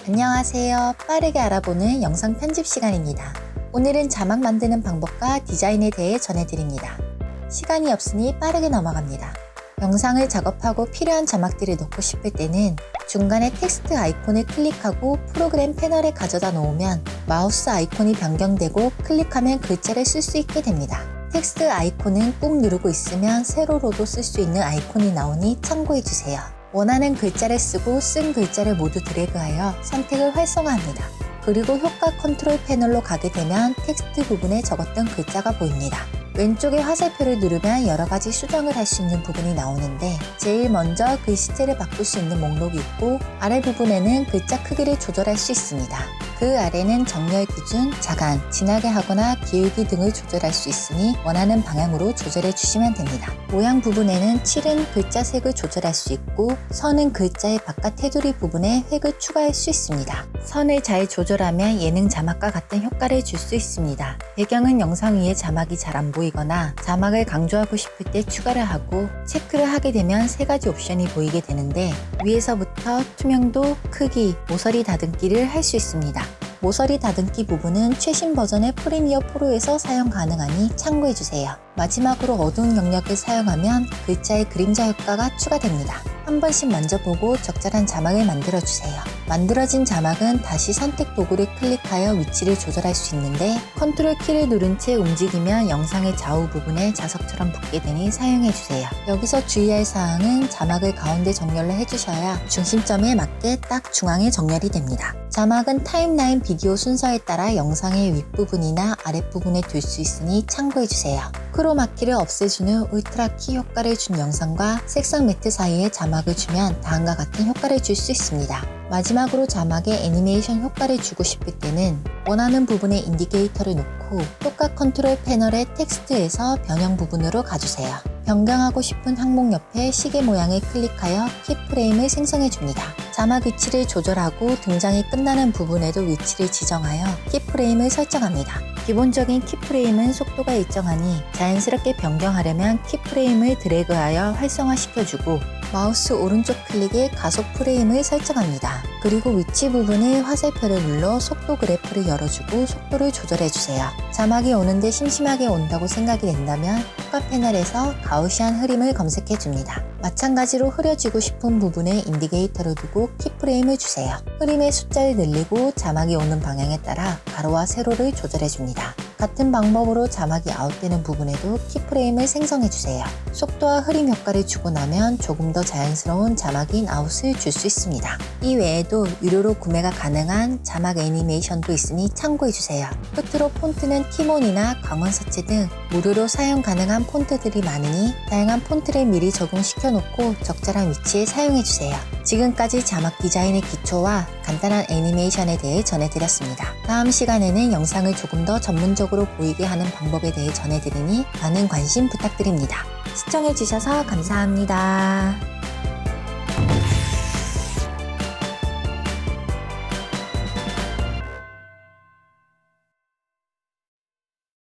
안녕하세요. 빠르게 알아보는 영상 편집 시간입니다. 오늘은 자막 만드는 방법과 디자인에 대해 전해드립니다. 시간이 없으니 빠르게 넘어갑니다. 영상을 작업하고 필요한 자막들을 넣고 싶을 때는 중간에 텍스트 아이콘을 클릭하고 프로그램 패널에 가져다 놓으면 마우스 아이콘이 변경되고 클릭하면 글자를 쓸 수 있게 됩니다. 텍스트 아이콘은 꾹 누르고 있으면 세로로도 쓸 수 있는 아이콘이 나오니 참고해주세요. 원하는 글자를 쓰고 쓴 글자를 모두 드래그하여 선택을 활성화합니다. 그리고 효과 컨트롤 패널로 가게 되면 텍스트 부분에 적었던 글자가 보입니다. 왼쪽에 화살표를 누르면 여러가지 수정을 할 수 있는 부분이 나오는데 제일 먼저 글씨체를 바꿀 수 있는 목록이 있고 아래 부분에는 글자 크기를 조절할 수 있습니다. 그 아래는 정렬 기준, 자간, 진하게 하거나 기울기 등을 조절할 수 있으니 원하는 방향으로 조절해 주시면 됩니다. 모양 부분에는 칠은 글자 색을 조절할 수 있고 선은 글자의 바깥 테두리 부분에 획을 추가할 수 있습니다. 선을 잘 조절하면 예능 자막과 같은 효과를 줄 수 있습니다. 배경은 영상 위에 자막이 잘 안 보이거나 자막을 강조하고 싶을 때 추가를 하고 체크를 하게 되면 세 가지 옵션이 보이게 되는데 위에서부터 투명도, 크기, 모서리 다듬기를 할 수 있습니다. 모서리 다듬기 부분은 최신 버전의 프리미어 프로에서 사용 가능하니 참고해주세요. 마지막으로 어두운 영역을 사용하면 글자의 그림자 효과가 추가됩니다. 한 번씩 만져보고 적절한 자막을 만들어주세요. 만들어진 자막은 다시 선택 도구를 클릭하여 위치를 조절할 수 있는데 컨트롤 키를 누른 채 움직이면 영상의 좌우 부분에 자석처럼 붙게 되니 사용해주세요. 여기서 주의할 사항은 자막을 가운데 정렬을 해주셔야 중심점에 맞게 딱 중앙에 정렬이 됩니다. 자막은 타임라인 비디오 순서에 따라 영상의 윗부분이나 아랫부분에 둘 수 있으니 참고해주세요. 크로마키를 없애주는 울트라키 효과를 준 영상과 색상 매트 사이에 자막을 주면 다음과 같은 효과를 줄 수 있습니다. 마지막으로 자막에 애니메이션 효과를 주고 싶을 때는 원하는 부분에 인디케이터를 놓고 효과 컨트롤 패널의 텍스트에서 변형 부분으로 가주세요. 변경하고 싶은 항목 옆에 시계 모양을 클릭하여 키프레임을 생성해줍니다. 자막 위치를 조절하고 등장이 끝나는 부분에도 위치를 지정하여 키프레임을 설정합니다. 기본적인 키프레임은 속도가 일정하니 자연스럽게 변경하려면 키프레임을 드래그하여 활성화시켜주고 마우스 오른쪽 클릭에 가속 프레임을 설정합니다. 그리고 위치 부분을 화살표를 눌러 속도 그래프를 열어주고 속도를 조절해주세요. 자막이 오는데 심심하게 온다고 생각이 된다면 효과 패널에서 가우시안 흐림을 검색해줍니다. 마찬가지로 흐려지고 싶은 부분에 인디케이터를 두고 키프레임을 주세요. 흐림의 숫자를 늘리고 자막이 오는 방향에 따라 가로와 세로를 조절해줍니다. 같은 방법으로 자막이 아웃되는 부분에도 키프레임을 생성해주세요. 속도와 흐림 효과를 주고 나면 조금 더 자연스러운 자막 인 아웃을 줄 수 있습니다. 이 외에도 유료로 구매가 가능한 자막 애니메이션도 있으니 참고해주세요. 끝으로 폰트는 티몬이나 강원서체 등 무료로 사용 가능한 폰트들이 많으니 다양한 폰트를 미리 적용시켜 놓고 적절한 위치에 사용해주세요. 지금까지 자막 디자인의 기초와 간단한 애니메이션에 대해 전해드렸습니다. 다음 시간에는 영상을 조금 더 전문적으로 보이게 하는 방법에 대해 전해드리니 많은 관심 부탁드립니다. 시청해주셔서 감사합니다.